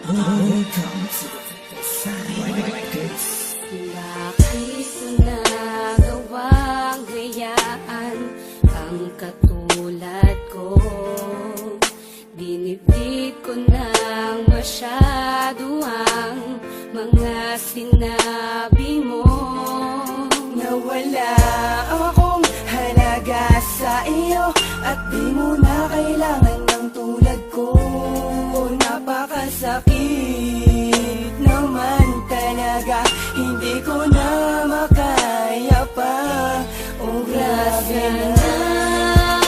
Welcome to the Silence. Bakit ko nagawang hayaan ang katulad ko? Dinibdib ko nang masyado ang mga sinabi mo. Nawala akong halaga sa iyo at di mo na kailangan ng tulad ko. Napakasakit naman talaga, hindi ko na makaya pa. Oh, grabe na.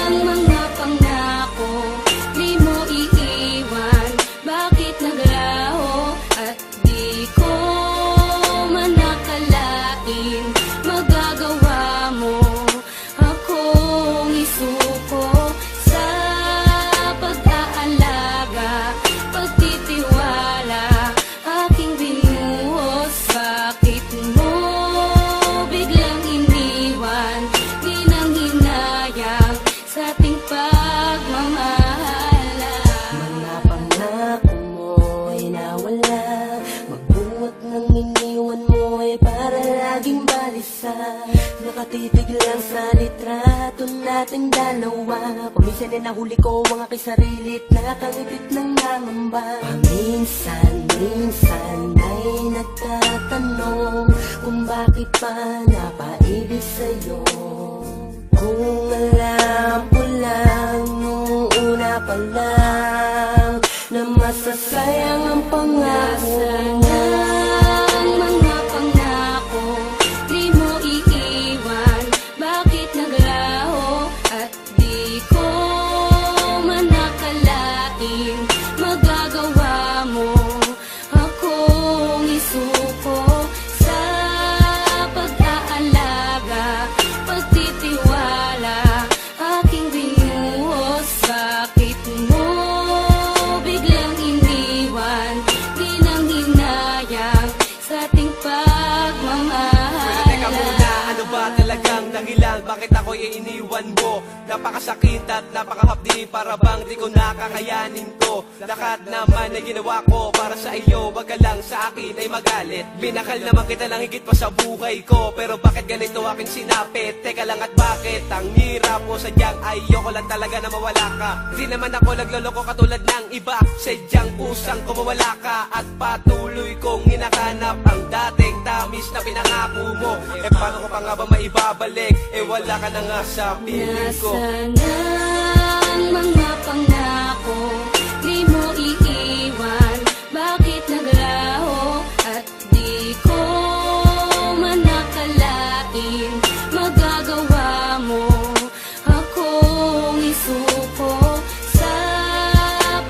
Ang mga pangako, di mo iiwan. Bakit naglaho at di ko man nakalain? Magagawa mo akong isuko sa pag-aalaga, pagtitiwala, aking binuhos. Bakit mo biglang iniwan? Di nang hinayang sa ating pagmamahala. Mga pangako mo'y nawala, magbuhat ng iniwan mo'y para laging balisa. Nakatitig lang sa litrato natin dalawa. Paminsan ay nahuli ko ang aking sarilit, nakangipit ng nangamba. Paminsan ay nagtatanong kung bakit pa napaibig sa'yo. Kung alam ko lang nung una pa lang na masasayang ang pangako. Ang mga pangako, di mo iiwan. Bakit naglaho at di ko man nakalain? Magagawa mo akong isuko sa pag-aalaga, pagtitiwala, aking binuhos. Bakit mo biglang iniwan? Di nang hinayang sa ating pagmamahala. Teka muna, ano ba talagang nangilang? Bakit ako'y iniwan mo? Napakasakit at napakahapdi, para bang di ko nakakayanin to. Lahat naman ay ginawa ko para sa iyo, wag ka lang sa akin ay magalit. Binakal naman kita lang higit pa sa buhay ko, pero bakit ganito aking sinapit? Teka lang, at bakit ang hirap mo? Sadyang ayoko lang talaga na mawala ka. Di naman ako nagloloko katulad ng iba, sadyang kusang ko mawala ka. At patuloy kong hinahanap ang dating tamis na pinangako mo. Eh paano ko pa nga ba maibabalik? Eh wala ka na nga sa piling ko. Nasana ang mga pangako, di mo iiwan. Bakit naglaho at di ko man nakalain? Magagawa mo akong isuko sa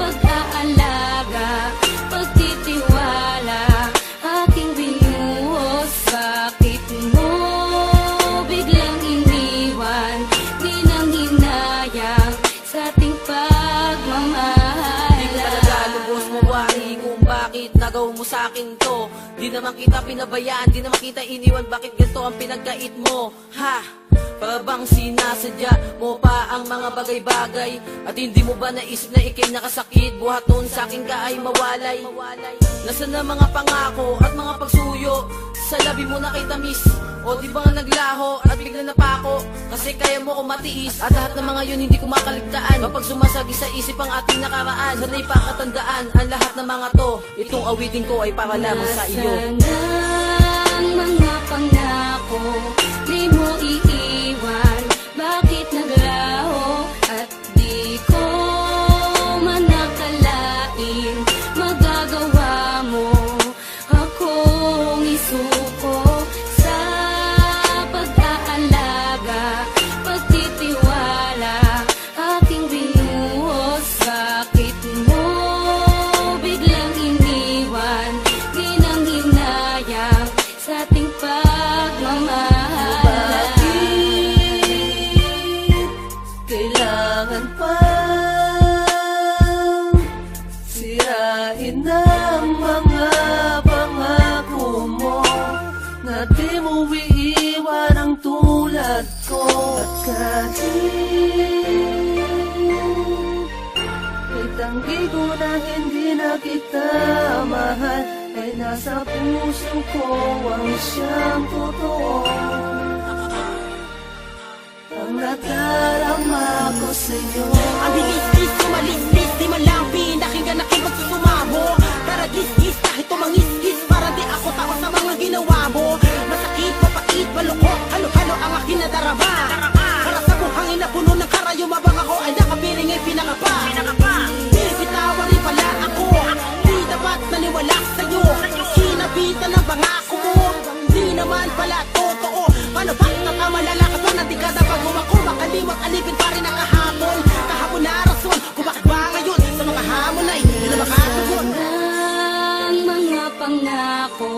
pag-aalaga, pagtitiwala, aking binuhos. Bakit mo biglang iniwan? Di nang hinayang sa ating pagmamahala. Di ko talaga lubos mawari kung bakit nagawa mo sa akin to. Di naman kita pinabayaan, di naman kita iniwan. Bakit ganito ang pinagkait mo? Ha? Para bang sinasadya mo pa ang mga bagay-bagay? At hindi mo ba naisip na ikay nakasakit? Buhat noon sa akin ka ay mawalay. Nasaan na mga pangako at mga pagsuyo? Sa labi mo na kay tamis, o di ba nga naglaho at bigla napako? Kasi kaya mo ko matiis, at lahat ng mga yun hindi ko makaligtaan. Kapag sumasagi sa isip ang ating nakaraan, sana'y pakatandaan ang lahat ng mga to. Itong awitin ko ay para lamang sa iyo. Nasana ang mga pangako, di mo iiwan. Bakit naglaho at di ko man nakalain? Magagawa mo akong isuko sa pag-aalaga, pagtitiwala, aking binuhos. Bakit mo biglang iniwan? Di nang hinayang sa ating pagmamahala. Bakit kailangan pang sirain ang mga pangako mo? Na di mo iiwan ang tulad ko. At kahit Itanggi ko na hindi na kita mahal, ay nasa puso ko ang siyang totoo. Ang nadarama ko sa'yo. Ang bilis-bis, kumalis-bis, di man lang pinakinggan aking pagsusumamo. Tara gis-gis, kahit tumangis-gis, para di ako tawa sa mga ginawa mo. Masakit, mapait, malukot, halo-halo ang aking nadarama. Para sa buhangin na puno ng karayo, mabang ako ay nakapiring ay pinangapa. Binibitawan rin pala ako, di dapat naniwala sa'yo. Kinabitan ang pangako mo, di naman pala totoo. Paano ba nakamalala ka pa na di ka dapat gumako? Makalimot, alipin pa rin ang kahapon. Kahapon na rason, kung bakit ba ngayon sa mga hamon ay hindi na makatugon. Ang mga pangako